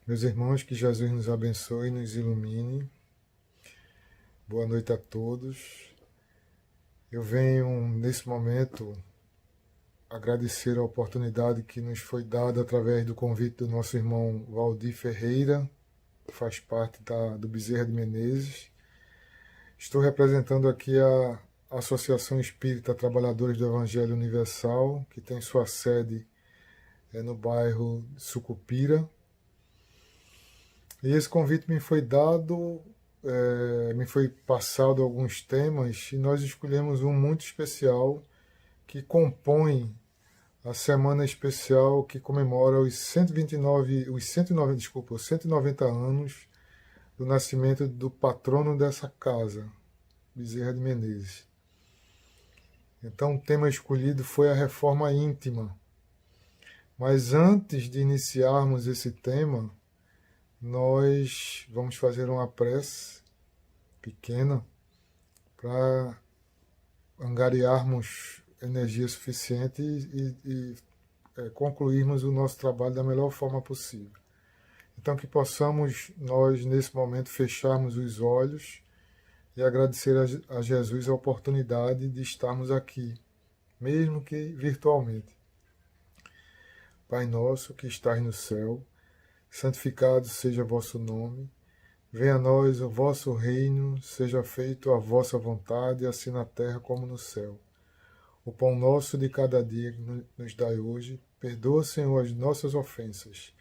Meus irmãos, que Jesus nos abençoe e nos ilumine. Boa noite a todos. Eu venho, nesse momento, agradecer a oportunidade que nos foi dada através do convite do nosso irmão Valdir Ferreira, que faz parte do Bezerra de Menezes. Estou representando aqui a Associação Espírita Trabalhadores do Evangelho Universal, que tem sua sede no bairro Sucupira. E esse convite me foi dado, me foi passado alguns temas e nós escolhemos um muito especial que compõe a semana especial que comemora os 190 anos do nascimento do patrono dessa casa, Bezerra de Menezes. Então o tema escolhido foi a reforma íntima. Mas antes de iniciarmos esse tema, nós vamos fazer uma prece pequena para angariarmos energia suficiente e concluirmos o nosso trabalho da melhor forma possível. Então que possamos nós, nesse momento, fecharmos os olhos e agradecer a Jesus a oportunidade de estarmos aqui, mesmo que virtualmente. Pai nosso que estás no céu, santificado seja vosso nome. Venha a nós o vosso reino, seja feito a vossa vontade, assim na terra como no céu. O pão nosso de cada dia que nos dai hoje, perdoa, Senhor, as nossas ofensas,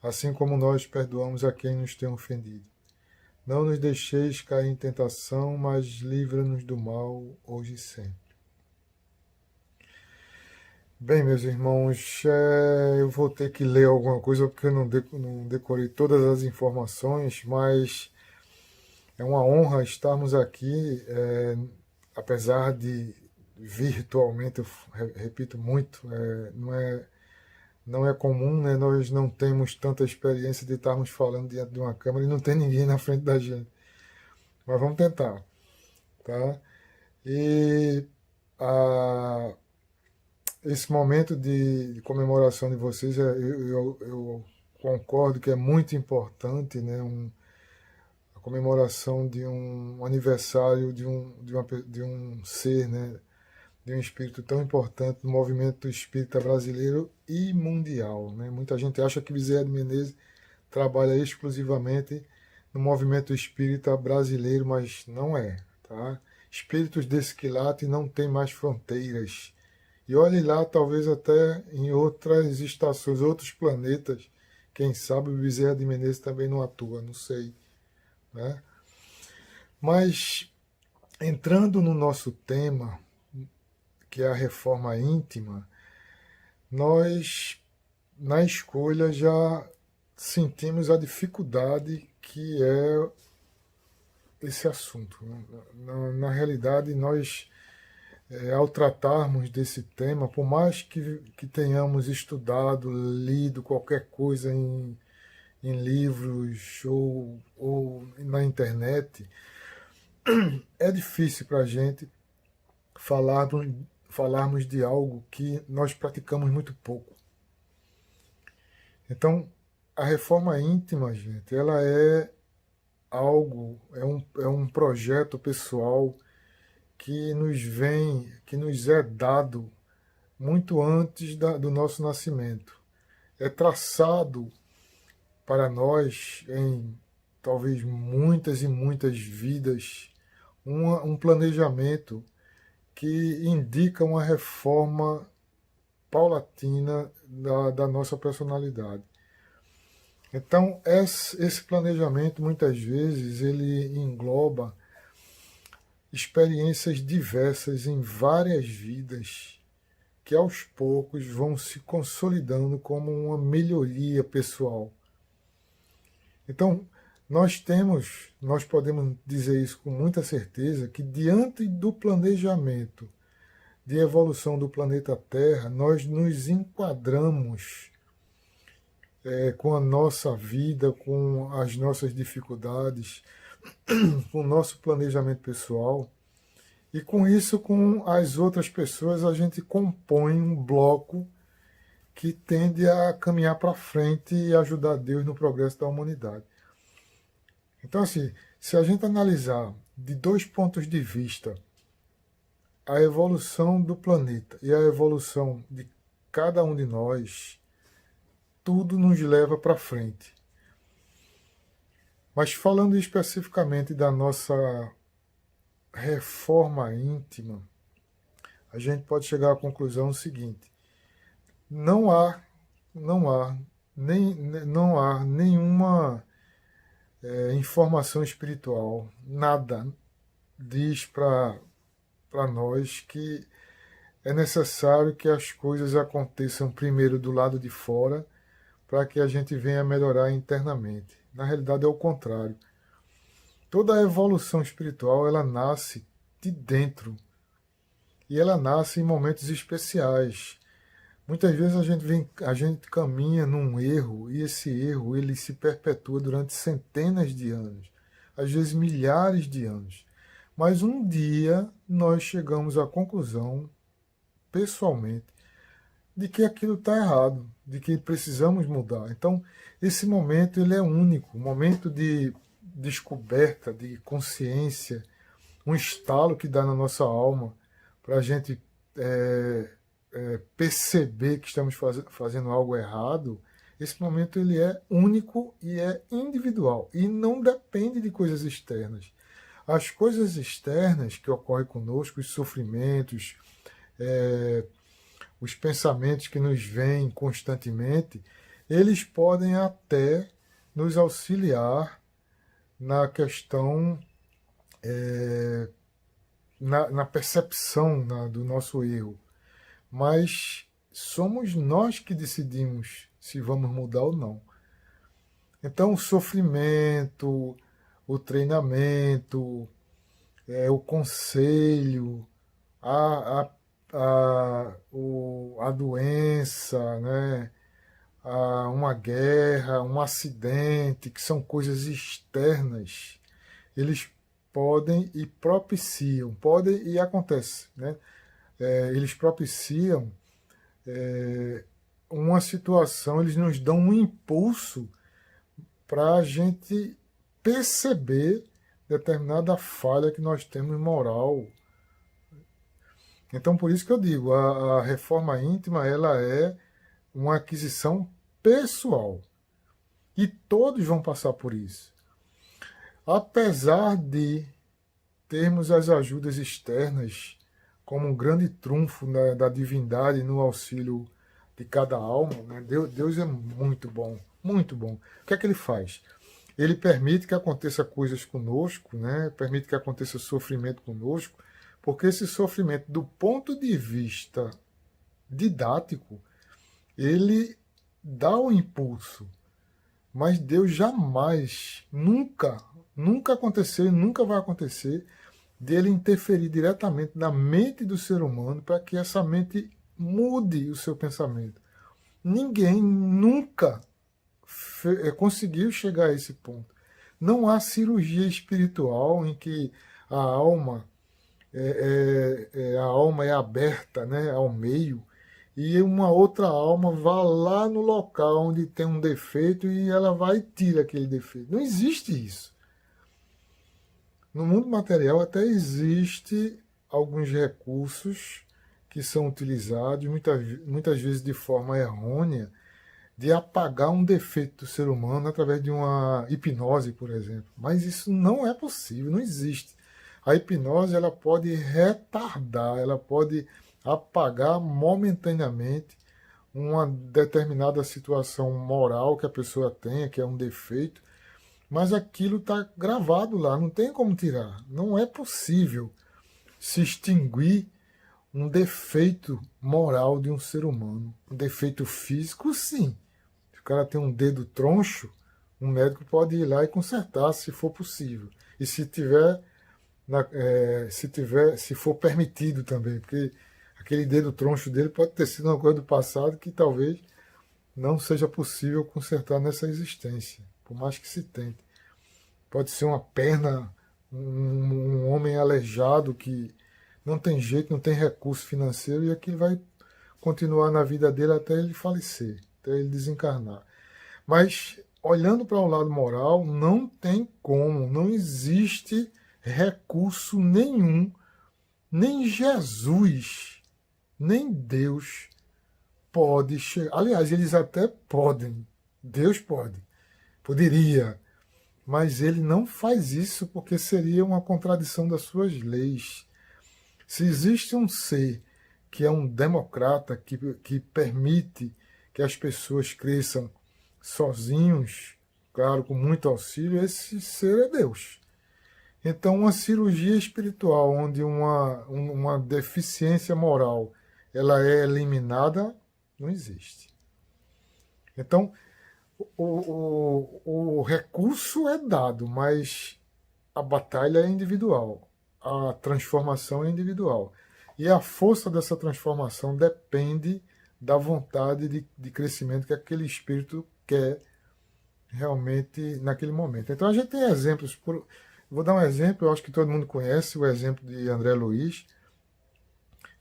assim como nós perdoamos a quem nos tem ofendido. Não nos deixeis cair em tentação, mas livra-nos do mal, hoje e sempre. Bem, meus irmãos, eu vou ter que ler alguma coisa porque eu não decorei todas as informações, mas é uma honra estarmos aqui, apesar de virtualmente, eu repito muito, não é comum, né? Nós não temos tanta experiência de estarmos falando diante de uma câmera e não tem ninguém na frente da gente. Mas vamos tentar, tá? E a, esse momento de comemoração de vocês, eu concordo que é muito importante, né? A comemoração de um aniversário de um ser, né? De um espírito tão importante no movimento espírita brasileiro e mundial, né? Muita gente acha que Bezerra de Menezes trabalha exclusivamente no movimento espírita brasileiro, mas não é, tá? Espíritos desse quilate não têm mais fronteiras. E olhe lá, talvez até em outras estações, outros planetas, quem sabe o Bezerra de Menezes também não atua, não sei, né? Mas entrando no nosso tema, que é a reforma íntima, nós na escolha já sentimos a dificuldade que é esse assunto. Na realidade, nós, ao tratarmos desse tema, por mais que tenhamos estudado, lido qualquer coisa em livros ou na internet, é difícil para a gente falarmos de algo que nós praticamos muito pouco. Então, a reforma íntima, gente, ela é algo, é um projeto pessoal que nos é dado muito antes do nosso nascimento. É traçado para nós em talvez muitas e muitas vidas um planejamento que indica uma reforma paulatina da nossa personalidade. Então, esse planejamento, muitas vezes, ele engloba experiências diversas em várias vidas que, aos poucos, vão se consolidando como uma melhoria pessoal. Então, nós podemos dizer isso com muita certeza, que diante do planejamento de evolução do planeta Terra, nós nos enquadramos com a nossa vida, com as nossas dificuldades, com o nosso planejamento pessoal. E com isso, com as outras pessoas, a gente compõe um bloco que tende a caminhar para frente e ajudar Deus no progresso da humanidade. Então, assim, se a gente analisar de dois pontos de vista a evolução do planeta e a evolução de cada um de nós, tudo nos leva para frente. Mas falando especificamente da nossa reforma íntima, a gente pode chegar à conclusão seguinte: não há, não há nenhuma informação espiritual, nada diz para nós que é necessário que as coisas aconteçam primeiro do lado de fora para que a gente venha melhorar internamente. Na realidade é o contrário. Toda a evolução espiritual ela nasce de dentro e ela nasce em momentos especiais. Muitas vezes a gente caminha num erro e esse erro ele se perpetua durante centenas de anos, às vezes milhares de anos. Mas um dia nós chegamos à conclusão, pessoalmente, de que aquilo está errado, de que precisamos mudar. Então, esse momento ele é único, um momento de descoberta, de consciência, um estalo que dá na nossa alma para a gente perceber que estamos fazendo algo errado. Esse momento ele é único e é individual e não depende de coisas externas. As coisas externas que ocorrem conosco, os sofrimentos, os pensamentos que nos vêm constantemente, eles podem até nos auxiliar na questão, na percepção do nosso erro. Mas somos nós que decidimos se vamos mudar ou não. Então, o sofrimento, o treinamento, o conselho, a doença, né? Uma guerra, um acidente, que são coisas externas, eles podem e propiciam, podem e acontece, né? Eles propiciam uma situação, eles nos dão um impulso para a gente perceber determinada falha que nós temos moral. Então, por isso que eu digo, a reforma íntima ela é uma aquisição pessoal. E todos vão passar por isso. Apesar de termos as ajudas externas como um grande trunfo da divindade no auxílio de cada alma, né? Deus é muito bom, muito bom. O que é que ele faz? Ele permite que aconteça coisas conosco, né? Permite que aconteça sofrimento conosco, porque esse sofrimento, do ponto de vista didático, ele dá o impulso. Mas Deus jamais, nunca aconteceu e nunca vai acontecer dele interferir diretamente na mente do ser humano para que essa mente mude o seu pensamento. Ninguém nunca conseguiu chegar a esse ponto. Não há cirurgia espiritual em que a alma a alma é aberta, né, ao meio, e uma outra alma vá lá no local onde tem um defeito e ela vai e tira aquele defeito. Não existe isso. No mundo material até existe alguns recursos que são utilizados, muitas vezes de forma errônea, de apagar um defeito do ser humano através de uma hipnose, por exemplo. Mas isso não é possível, não existe. A hipnose ela pode retardar, ela pode apagar momentaneamente uma determinada situação moral que a pessoa tenha, que é um defeito, mas aquilo está gravado lá, não tem como tirar. Não é possível se extinguir um defeito moral de um ser humano. Um defeito físico, sim. Se o cara tem um dedo troncho, um médico pode ir lá e consertar, se for possível. E se se for permitido também, porque aquele dedo troncho dele pode ter sido uma coisa do passado que talvez não seja possível consertar nessa existência, por mais que se tente. Pode ser uma perna, um homem aleijado que não tem jeito, não tem recurso financeiro, e aquilo vai continuar na vida dele até ele falecer, até ele desencarnar. Mas, olhando para o lado moral, não tem como, não existe recurso nenhum, nem Jesus, nem Deus pode chegar. Aliás, eles até podem, Deus pode, poderia, mas ele não faz isso porque seria uma contradição das suas leis. Se existe um ser que é um democrata, que permite que as pessoas cresçam sozinhos, claro, com muito auxílio, esse ser é Deus. Então, uma cirurgia espiritual onde uma deficiência moral ela é eliminada, não existe. Então, o recurso é dado, mas a batalha é individual, a transformação é individual. E a força dessa transformação depende da vontade de crescimento que aquele espírito quer realmente naquele momento. Então a gente tem exemplos. Vou dar um exemplo, eu acho que todo mundo conhece o exemplo de André Luiz.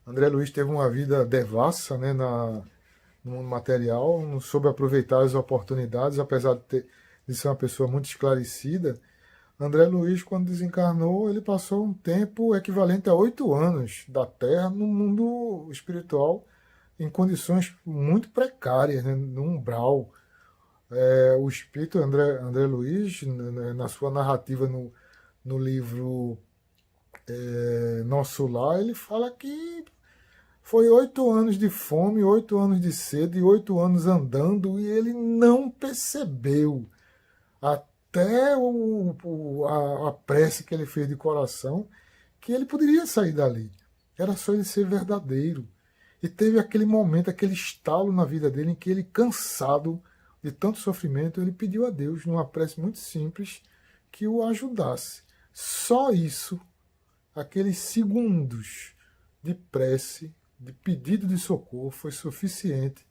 André Luiz teve uma vida devassa, né, no mundo material, não soube aproveitar as oportunidades, apesar de ser uma pessoa muito esclarecida. André Luiz, quando desencarnou, ele passou um tempo equivalente a 8 anos da Terra no mundo espiritual, em condições muito precárias, né, no umbral. O espírito André Luiz, na sua narrativa no livro Nosso Lar, ele fala que foi 8 anos de fome, 8 anos de sede, 8 anos andando, e ele não percebeu até a prece que ele fez de coração, que ele poderia sair dali. Era só ele ser verdadeiro. E teve aquele momento, aquele estalo na vida dele, em que ele, cansado de tanto sofrimento, ele pediu a Deus, numa prece muito simples, que o ajudasse. Só isso, aqueles segundos de prece, de pedido de socorro, foi suficiente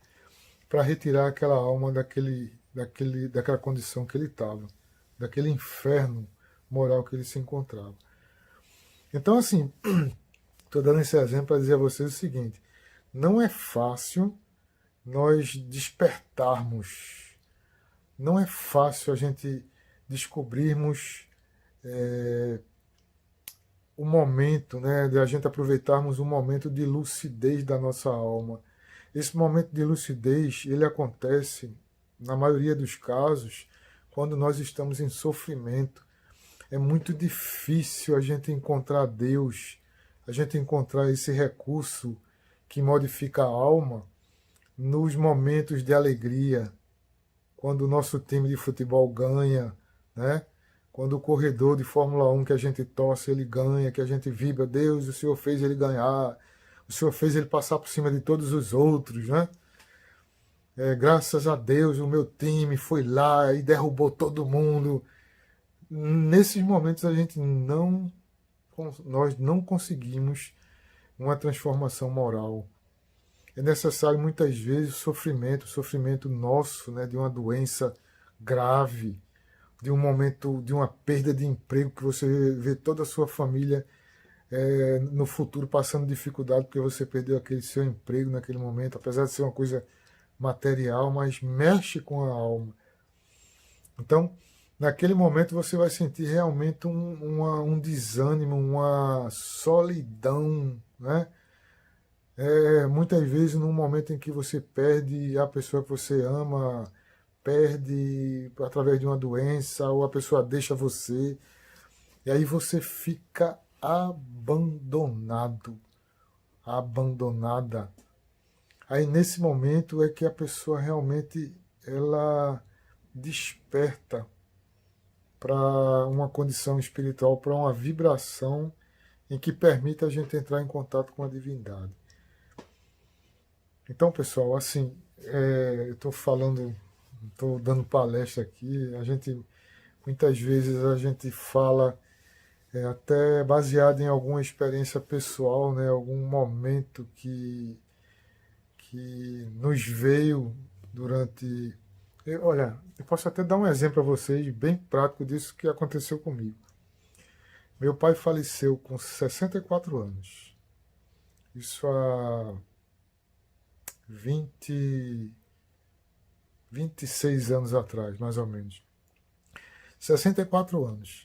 para retirar aquela alma daquela condição que ele estava, daquele inferno moral que ele se encontrava. Então, assim, estou dando esse exemplo para dizer a vocês o seguinte: não é fácil nós despertarmos, não é fácil a gente descobrirmos o momento, né, de a gente aproveitarmos um momento de lucidez da nossa alma. Esse momento de lucidez, ele acontece, na maioria dos casos, quando nós estamos em sofrimento. É muito difícil a gente encontrar Deus, a gente encontrar esse recurso que modifica a alma nos momentos de alegria, quando o nosso time de futebol ganha, né? Quando o corredor de Fórmula 1 que a gente torce, ele ganha, que a gente vibra, Deus, o Senhor fez ele ganhar, o Senhor fez ele passar por cima de todos os outros, né? Graças a Deus o meu time foi lá e derrubou todo mundo. Nesses momentos nós não conseguimos uma transformação moral. É necessário muitas vezes o sofrimento nosso, né, de uma doença grave, de um momento, de uma perda de emprego, que você vê toda a sua família no futuro passando dificuldade porque você perdeu aquele seu emprego naquele momento, apesar de ser uma coisa material, mas mexe com a alma. Então, naquele momento você vai sentir realmente um desânimo, uma solidão, né? Muitas vezes num momento em que você perde a pessoa que você ama, perde através de uma doença, ou a pessoa deixa você, e aí você fica abandonado, abandonada. Aí nesse momento é que a pessoa realmente ela desperta para uma condição espiritual, para uma vibração em que permita a gente entrar em contato com a divindade. Então, pessoal, assim, eu estou falando, estou dando palestra aqui, muitas vezes a gente fala até baseado em alguma experiência pessoal, né, algum momento que nos veio durante. Olha, eu posso até dar um exemplo a vocês bem prático disso que aconteceu comigo. Meu pai faleceu com 64 anos. Isso há 20, 26 anos atrás, mais ou menos. 64 anos.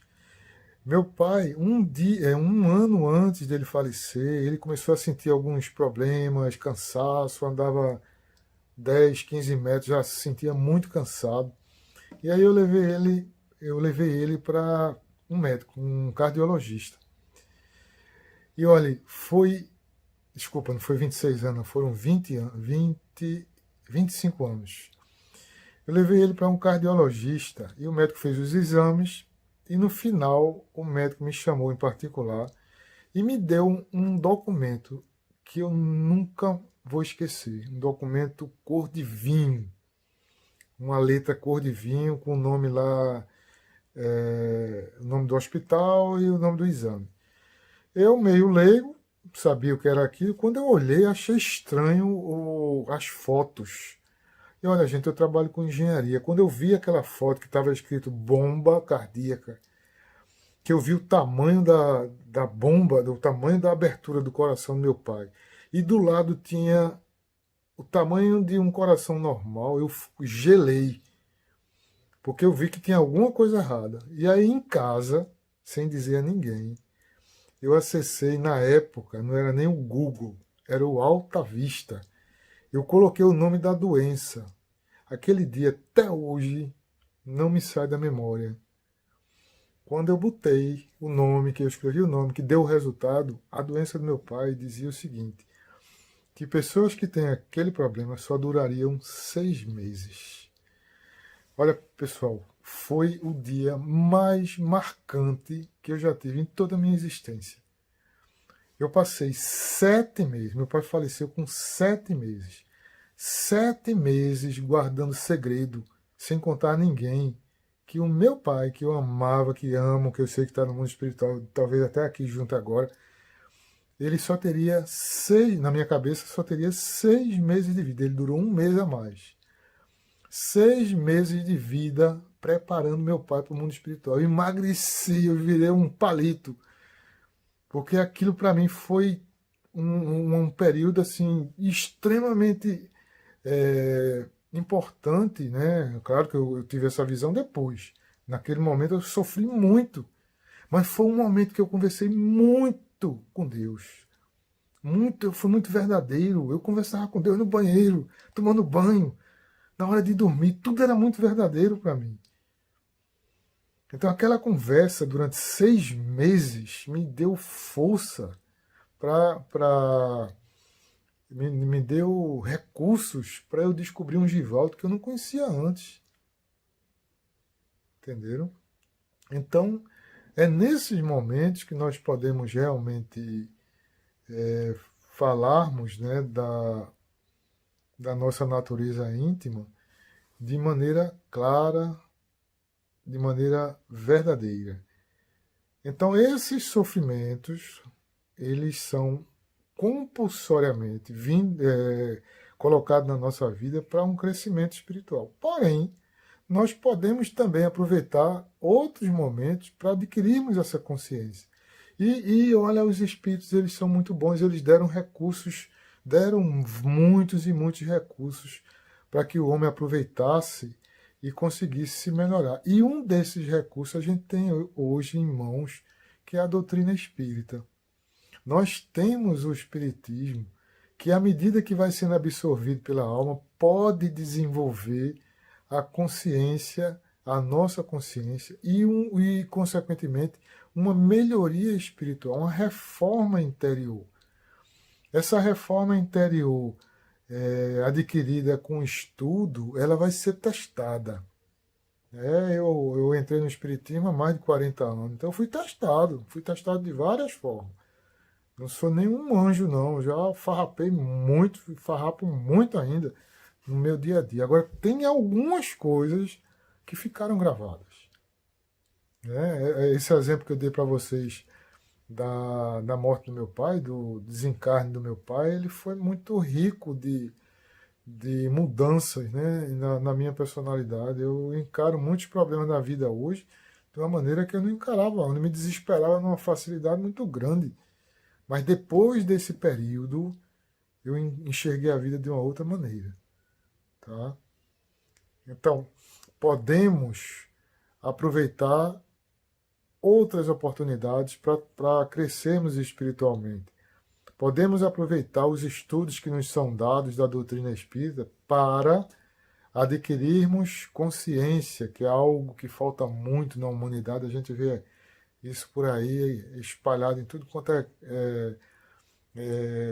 Meu pai, um ano antes dele falecer, ele começou a sentir alguns problemas, cansaço, andava 10, 15 metros, já se sentia muito cansado. E aí eu levei ele para um médico, um cardiologista. E olha, desculpa, não foi 26 anos, foram 20 anos, 25 anos. Eu levei ele para um cardiologista e o médico fez os exames e no final o médico me chamou em particular e me deu um documento que eu nunca vou esquecer, um documento cor de vinho, uma letra cor de vinho com o nome lá, o nome do hospital e o nome do exame. Eu, meio leigo, sabia o que era aquilo. Quando eu olhei, achei estranho as fotos. E olha, gente, eu trabalho com engenharia. Quando eu vi aquela foto que estava escrito bomba cardíaca, que eu vi o tamanho da bomba, o tamanho da abertura do coração do meu pai, e do lado tinha o tamanho de um coração normal, eu gelei, porque eu vi que tinha alguma coisa errada. E aí em casa, sem dizer a ninguém, eu acessei na época, não era nem o Google, era o Alta Vista. Eu coloquei o nome da doença. Aquele dia, até hoje, não me sai da memória. Quando eu botei o nome, que eu escrevi o nome, que deu o resultado, a doença do meu pai dizia o seguinte, que pessoas que têm aquele problema só durariam 6 meses. Olha, pessoal, foi o dia mais marcante que eu já tive em toda a minha existência. Eu passei 7 meses, meu pai faleceu com 7 meses. 7 meses guardando segredo, sem contar a ninguém, que o meu pai, que eu amava, que amo, que eu sei que está no mundo espiritual, talvez até aqui junto agora, ele só teria 6, na minha cabeça, só teria 6 meses de vida. Ele durou um mês a mais. 6 meses de vida preparando meu pai para o mundo espiritual. Eu emagreci, eu virei um palito. Porque aquilo para mim foi um período assim extremamente importante, né? Claro que eu tive essa visão depois. Naquele momento eu sofri muito, mas foi um momento que eu conversei muito com Deus. Muito, eu fui muito verdadeiro. Eu conversava com Deus no banheiro, tomando banho, na hora de dormir. Tudo era muito verdadeiro para mim. Então aquela conversa durante 6 meses me deu força para me deu recursos para eu descobrir um Givaldo que eu não conhecia antes. Entenderam? Então, é nesses momentos que nós podemos realmente falarmos, né, da nossa natureza íntima de maneira clara, de maneira verdadeira. Então, esses sofrimentos, eles são compulsoriamente colocados na nossa vida para um crescimento espiritual. Porém, nós podemos também aproveitar outros momentos para adquirirmos essa consciência. E olha, os espíritos, eles são muito bons, eles deram recursos, deram muitos e muitos recursos para que o homem aproveitasse e conseguisse se melhorar. E um desses recursos a gente tem hoje em mãos, que é a doutrina espírita. Nós temos o espiritismo que, à medida que vai sendo absorvido pela alma, pode desenvolver a consciência, a nossa consciência e consequentemente, uma melhoria espiritual, uma reforma interior. Essa reforma interior adquirida com estudo, ela vai ser testada. Eu entrei no espiritismo há mais de 40 anos, então eu fui testado de várias formas. Não sou nenhum anjo, não. Eu já farrapei muito, farrapo muito ainda no meu dia a dia. Agora, tem algumas coisas que ficaram gravadas. Né? Esse exemplo que eu dei para vocês da morte do meu pai, do desencarne do meu pai, ele foi muito rico de mudanças, né, na minha personalidade. Eu encaro muitos problemas na vida hoje de uma maneira que eu não encarava, eu me desesperava numa facilidade muito grande. Mas depois desse período, eu enxerguei a vida de uma outra maneira. Tá? Então, podemos aproveitar outras oportunidades para crescermos espiritualmente. Podemos aproveitar os estudos que nos são dados da doutrina espírita para adquirirmos consciência, que é algo que falta muito na humanidade. A gente vê isso por aí espalhado em tudo quanto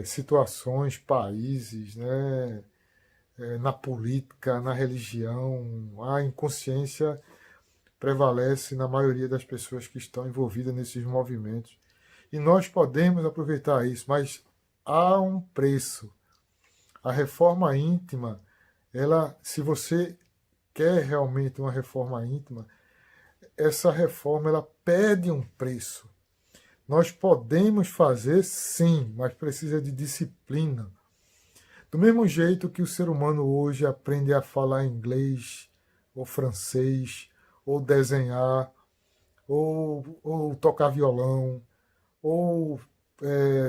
situações, países, né? Na política, na religião. A inconsciência prevalece na maioria das pessoas que estão envolvidas nesses movimentos. E nós podemos aproveitar isso, mas há um preço. A reforma íntima, ela, se você quer realmente uma reforma íntima, essa reforma ela pede um preço. Nós podemos fazer sim, mas precisa de disciplina. Do mesmo jeito que o ser humano hoje aprende a falar inglês, ou francês, ou desenhar, ou tocar violão, ou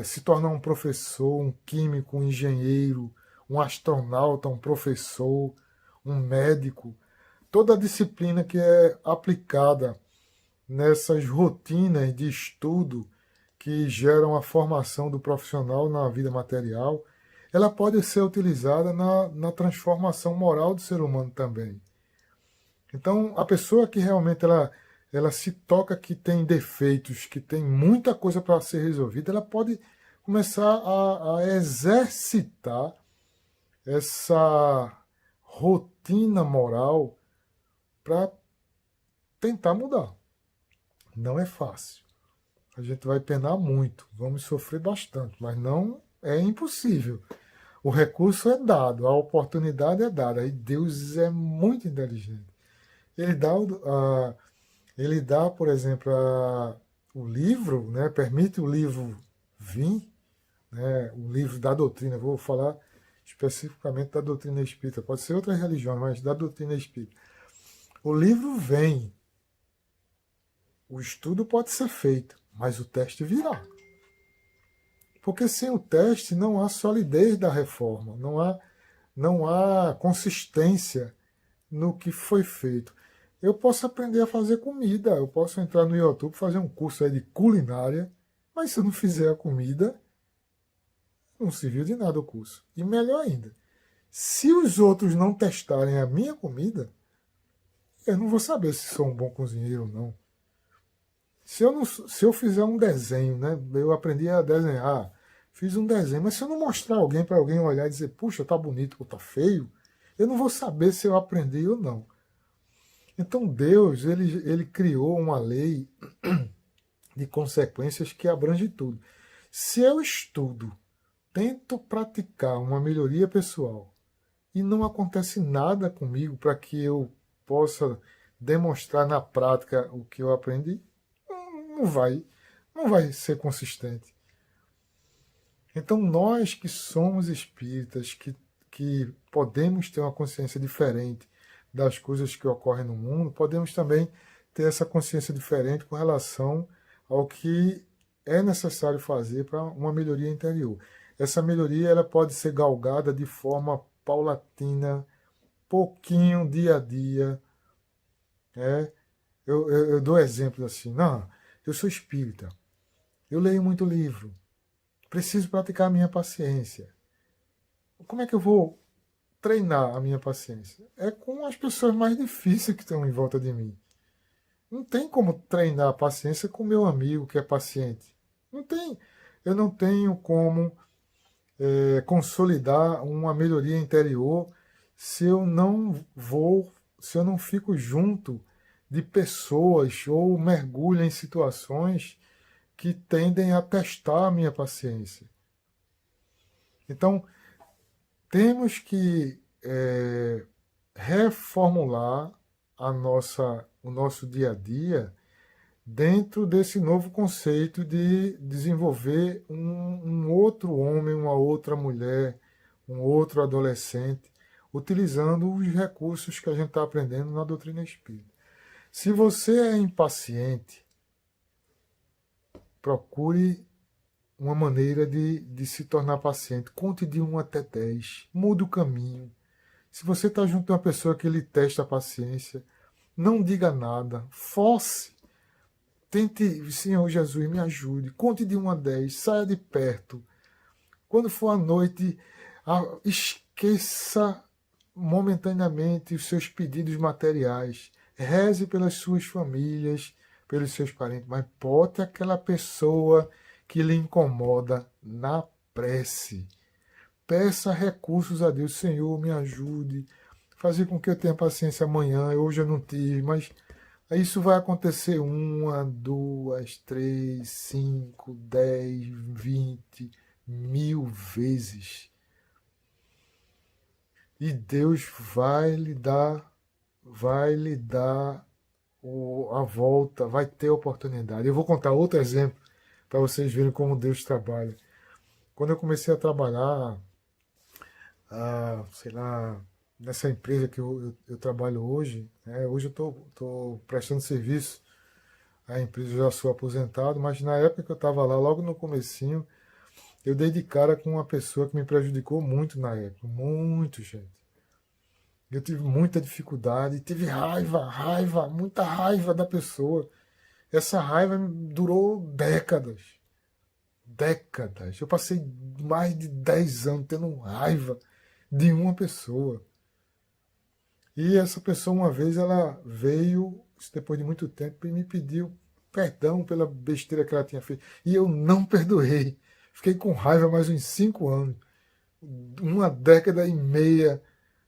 se tornar um professor, um químico, um engenheiro, um astronauta, um professor, um médico. Toda a disciplina que é aplicada nessas rotinas de estudo que geram a formação do profissional na vida material, ela pode ser utilizada na transformação moral do ser humano também. Então, a pessoa que realmente ela se toca que tem defeitos, que tem muita coisa para ser resolvida, ela pode começar a exercitar essa rotina moral para tentar mudar. Não é fácil. A gente vai penar muito, vamos sofrer bastante, mas não é impossível. O recurso é dado, a oportunidade é dada. E Deus é muito inteligente. Ele dá, por exemplo, o livro, né, permite o livro vir, né, o livro da doutrina, vou falar especificamente da doutrina espírita, pode ser outra religião, mas da doutrina espírita. O livro vem, o estudo pode ser feito, mas o teste virá. Porque sem o teste não há solidez da reforma, não há consistência no que foi feito. Eu posso aprender a fazer comida, eu posso entrar no YouTube, fazer um curso aí de culinária, mas se eu não fizer a comida, não serviu de nada o curso. E melhor ainda, se os outros não testarem a minha comida, eu não vou saber se sou um bom cozinheiro ou não. Se eu fizer um desenho, né, eu aprendi a desenhar, fiz um desenho, mas se eu não mostrar alguém para alguém olhar e dizer, puxa, tá bonito ou tá feio, eu não vou saber se eu aprendi ou não. Então Deus, ele criou uma lei de consequências que abrange tudo. Se eu estudo, tento praticar uma melhoria pessoal e não acontece nada comigo para que eu possa demonstrar na prática o que eu aprendi, não vai ser consistente. Então nós que somos espíritas, que podemos ter uma consciência diferente das coisas que ocorrem no mundo, podemos também ter essa consciência diferente com relação ao que é necessário fazer para uma melhoria interior. Essa melhoria ela pode ser galgada de forma paulatina, pouquinho, dia a dia. Né? Eu dou exemplos assim, não, eu sou espírita, eu leio muito livro, preciso praticar a minha paciência. Como é que eu vou treinar a minha paciência? É com as pessoas mais difíceis que estão em volta de mim. Não tem como treinar a paciência com meu amigo que é paciente. Não tem. Eu não tenho como consolidar uma melhoria interior se eu se eu não fico junto de pessoas ou mergulho em situações que tendem a testar a minha paciência. Então, temos que reformular o nosso dia a dia dentro desse novo conceito de desenvolver um outro homem, uma outra mulher, um outro adolescente, utilizando os recursos que a gente está aprendendo na doutrina espírita. Se você é impaciente, procure uma maneira de se tornar paciente. Conte de 1 até 10. Mude o caminho. Se você está junto de uma pessoa que lhe testa a paciência, não diga nada. Force. Tente, Senhor Jesus, me ajude. Conte de 1 a 10. Saia de perto. Quando for à noite, esqueça momentaneamente os seus pedidos materiais. Reze pelas suas famílias, pelos seus parentes, mas bote aquela pessoa que lhe incomoda na prece. Peça recursos a Deus. Senhor, me ajude. Fazer com que eu tenha paciência amanhã. Hoje eu não tive, mas isso vai acontecer 1, 2, 3, 5, 10, 20, 1000 vezes. E Deus vai lhe dar a volta, vai ter oportunidade. Eu vou contar outro exemplo para vocês verem como Deus trabalha. Quando eu comecei a trabalhar, sei lá, nessa empresa que eu trabalho hoje, né, hoje eu estou prestando serviço à empresa, eu já sou aposentado, mas na época que eu estava lá, logo no comecinho, eu dei de cara com uma pessoa que me prejudicou muito na época, muito, gente. Eu tive muita dificuldade, tive raiva, muita raiva da pessoa. Essa raiva durou décadas. Décadas. Eu passei mais de 10 anos tendo raiva de uma pessoa. E essa pessoa, uma vez, ela veio, depois de muito tempo, e me pediu perdão pela besteira que ela tinha feito. E eu não perdoei. Fiquei com raiva mais uns 5 anos. 1 década e meia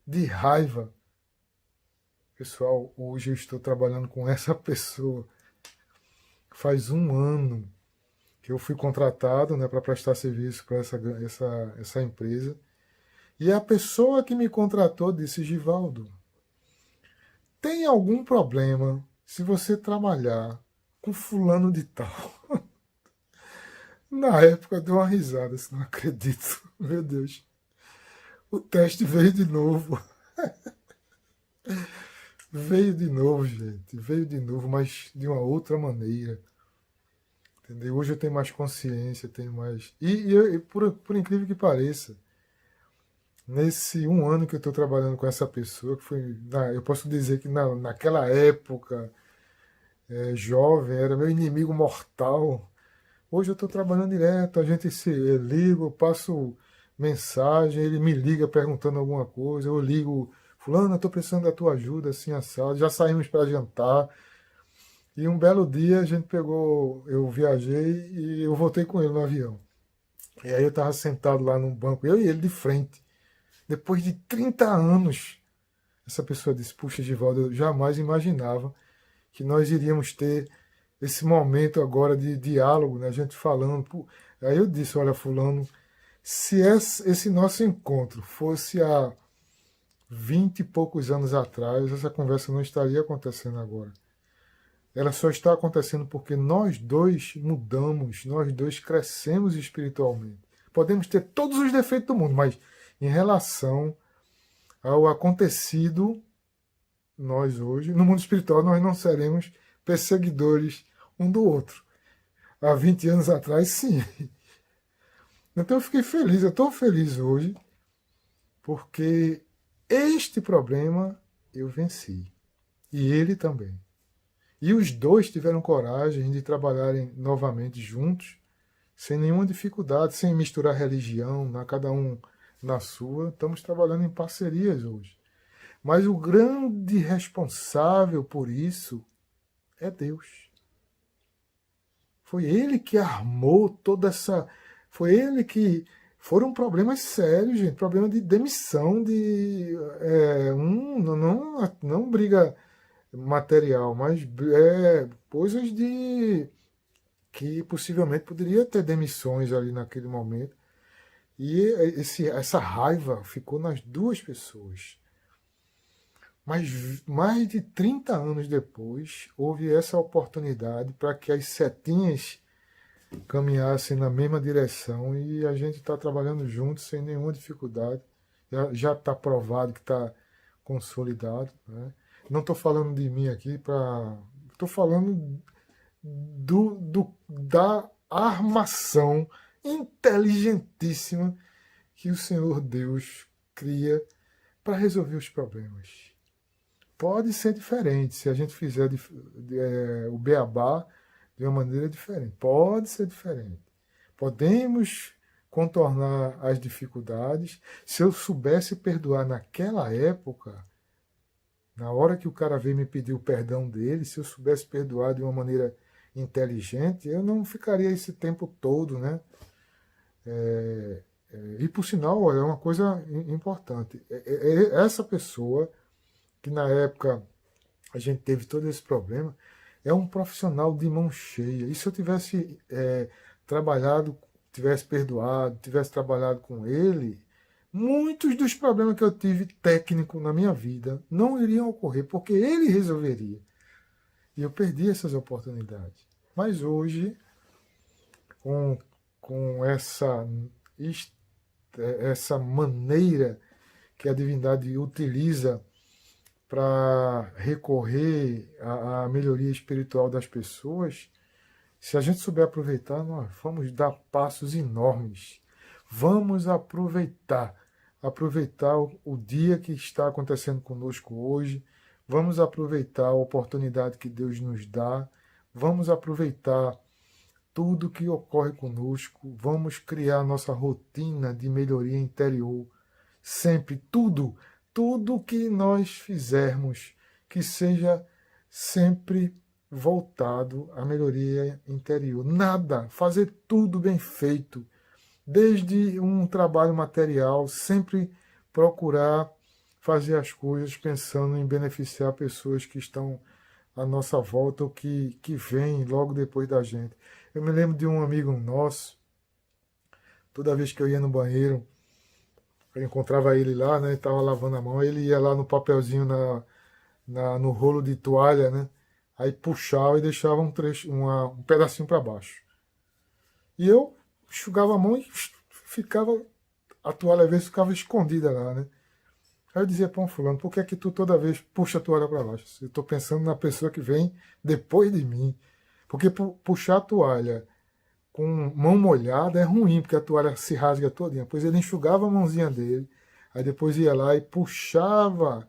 de raiva. Pessoal, hoje eu estou trabalhando com essa pessoa. Faz 1 ano que eu fui contratado, né, para prestar serviço para essa empresa. E a pessoa que me contratou disse: Givaldo, tem algum problema se você trabalhar com fulano de tal? Na época eu dei uma risada, assim, não acredito. Meu Deus. O teste veio de novo. Veio de novo, gente. Veio de novo, mas de uma outra maneira. Entendeu? Hoje eu tenho mais consciência, tenho mais. E por incrível que pareça, nesse 1 ano que eu estou trabalhando com essa pessoa, que foi. Eu posso dizer que naquela época, jovem, era meu inimigo mortal. Hoje eu estou trabalhando direto, a gente se liga, eu passo mensagem, ele me liga perguntando alguma coisa, eu ligo, fulano, eu estou precisando da tua ajuda, assim, assado, já saímos para jantar. E um belo dia a gente pegou, eu viajei e eu voltei com ele no avião. E aí eu estava sentado lá num banco, eu e ele de frente. Depois de 30 anos, essa pessoa disse: puxa, Givaldo, eu jamais imaginava que nós iríamos ter esse momento agora de diálogo, né? A gente falando. Aí eu disse: olha, fulano, se esse nosso encontro fosse há 20 e poucos anos atrás, essa conversa não estaria acontecendo agora. Ela só está acontecendo porque nós dois mudamos, nós dois crescemos espiritualmente. Podemos ter todos os defeitos do mundo, mas em relação ao acontecido, nós hoje, no mundo espiritual, nós não seremos perseguidores um do outro. Há 20 anos atrás, sim. Então eu fiquei feliz, eu estou feliz hoje, porque este problema eu venci. E ele também. E os dois tiveram coragem de trabalharem novamente juntos, sem nenhuma dificuldade, sem misturar religião, cada um na sua. Estamos trabalhando em parcerias hoje. Mas o grande responsável por isso é Deus. Foi Ele que armou toda essa. Foi Ele que. Foram problemas sérios, gente. Problema de demissão, não briga material, mas coisas de que possivelmente poderia ter demissões ali naquele momento. E essa raiva ficou nas duas pessoas. Mas mais de 30 anos depois, houve essa oportunidade para que as setinhas caminhassem na mesma direção e a gente está trabalhando juntos sem nenhuma dificuldade. Já está provado que está consolidado. Né? Não estou falando de mim aqui para. Estou falando da armação inteligentíssima que o Senhor Deus cria para resolver os problemas. Pode ser diferente se a gente fizer o beabá de uma maneira diferente. Pode ser diferente. Podemos contornar as dificuldades. Se eu soubesse perdoar naquela época, na hora que o cara veio me pedir o perdão dele, se eu soubesse perdoar de uma maneira inteligente, eu não ficaria esse tempo todo, né? E por sinal, olha, é uma coisa importante. Essa pessoa que na época a gente teve todo esse problema, é um profissional de mão cheia. E se eu tivesse trabalhado, tivesse perdoado, tivesse trabalhado com ele, muitos dos problemas que eu tive técnico na minha vida não iriam ocorrer, porque ele resolveria. E eu perdi essas oportunidades. Mas hoje, com essa maneira que a divindade utiliza para recorrer à melhoria espiritual das pessoas, se a gente souber aproveitar, nós vamos dar passos enormes. Vamos aproveitar o dia que está acontecendo conosco hoje, vamos aproveitar a oportunidade que Deus nos dá, vamos aproveitar tudo que ocorre conosco, vamos criar nossa rotina de melhoria interior, sempre, tudo que nós fizermos, que seja sempre voltado à melhoria interior. Nada, fazer tudo bem feito, desde um trabalho material, sempre procurar fazer as coisas pensando em beneficiar pessoas que estão à nossa volta ou que vêm logo depois da gente. Eu me lembro de um amigo nosso, toda vez que eu ia no banheiro, eu encontrava ele lá, né? Estava lavando a mão, ele ia lá no papelzinho, no rolo de toalha, né? Aí puxava e deixava um pedacinho para baixo. E eu enxugava a mão e a toalha às vezes ficava escondida lá, né? Aí eu dizia para um fulano, por que é que tu toda vez puxa a toalha para baixo? Eu estou pensando na pessoa que vem depois de mim. Porque puxar a toalha com mão molhada é ruim, porque a toalha se rasga todinha. Pois ele enxugava a mãozinha dele, aí depois ia lá e puxava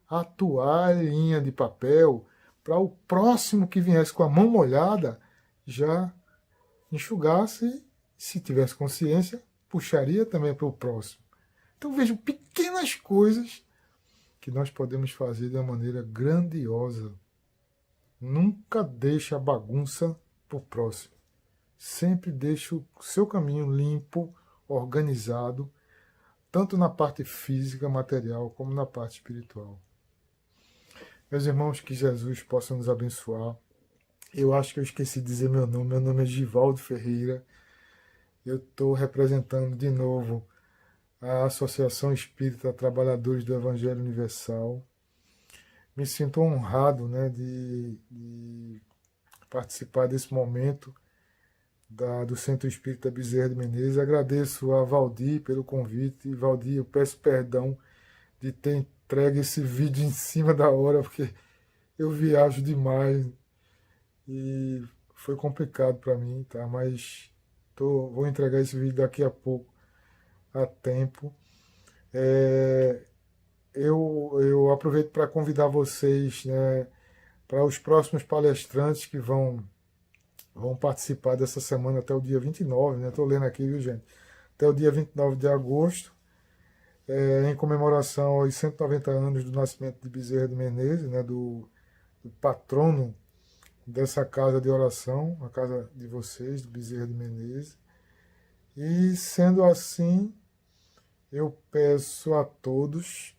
a toalhinha de papel para o próximo que viesse com a mão molhada já enxugasse, e, se tivesse consciência, puxaria também para o próximo. Então vejo pequenas coisas que nós podemos fazer de uma maneira grandiosa. Nunca deixe a bagunça para o próximo. Sempre deixe o seu caminho limpo, organizado, tanto na parte física, material, como na parte espiritual. Meus irmãos, que Jesus possa nos abençoar. Eu acho que eu esqueci de dizer meu nome. Meu nome é Givaldo Ferreira. Eu estou representando de novo a Associação Espírita Trabalhadores do Evangelho Universal. Me sinto honrado, né, de participar desse momento do Centro Espírita Bezerra de Menezes. Agradeço a Valdir pelo convite. Valdir, eu peço perdão de ter entregue esse vídeo em cima da hora, porque eu viajo demais e foi complicado para mim, tá? Mas vou entregar esse vídeo daqui a pouco, a tempo. Eu aproveito para convidar vocês, né, para os próximos palestrantes que vão participar dessa semana até o dia 29, né? Estou lendo aqui, viu, gente? Até o dia 29 de agosto, em comemoração aos 190 anos do nascimento de Bezerra de Menezes, né? Do patrono dessa casa de oração, a casa de vocês, do Bezerra de Menezes. E sendo assim, eu peço a todos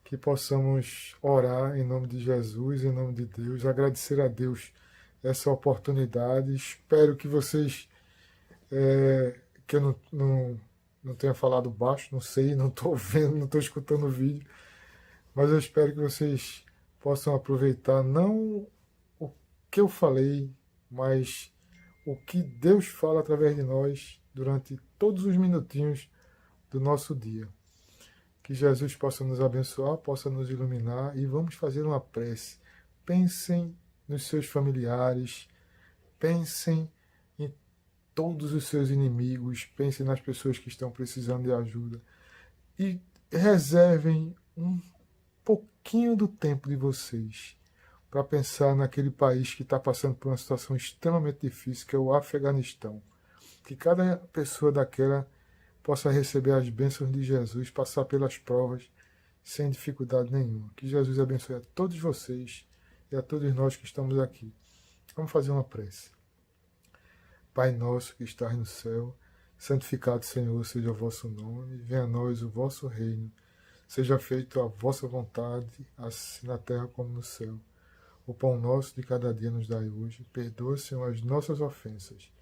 que possamos orar em nome de Jesus, em nome de Deus, agradecer a Deus essa oportunidade. Espero que vocês, que eu não tenha falado baixo, não sei, não estou vendo, não estou escutando o vídeo, mas eu espero que vocês possam aproveitar não o que eu falei, mas o que Deus fala através de nós durante todos os minutinhos do nosso dia. Que Jesus possa nos abençoar, possa nos iluminar e vamos fazer uma prece. Pensem nos seus familiares, pensem em todos os seus inimigos, pense nas pessoas que estão precisando de ajuda e reservem um pouquinho do tempo de vocês para pensar naquele país que está passando por uma situação extremamente difícil, que é o Afeganistão. Que cada pessoa daquela possa receber as bênçãos de Jesus, passar pelas provas sem dificuldade nenhuma. Que Jesus abençoe a todos vocês e a todos nós que estamos aqui. Vamos fazer uma prece. Pai nosso que estás no céu, santificado, Senhor, seja o vosso nome, venha a nós o vosso reino, seja feita a vossa vontade, assim na terra como no céu. O pão nosso de cada dia nos dai hoje, perdoa, Senhor, as nossas ofensas,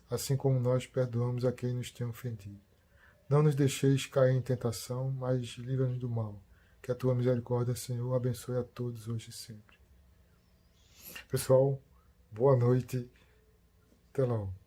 assim como nós perdoamos a quem nos tem ofendido. Não nos deixeis cair em tentação, mas livra-nos do mal. Que a tua misericórdia, Senhor, abençoe a todos hoje e sempre. Pessoal, boa noite. Até logo.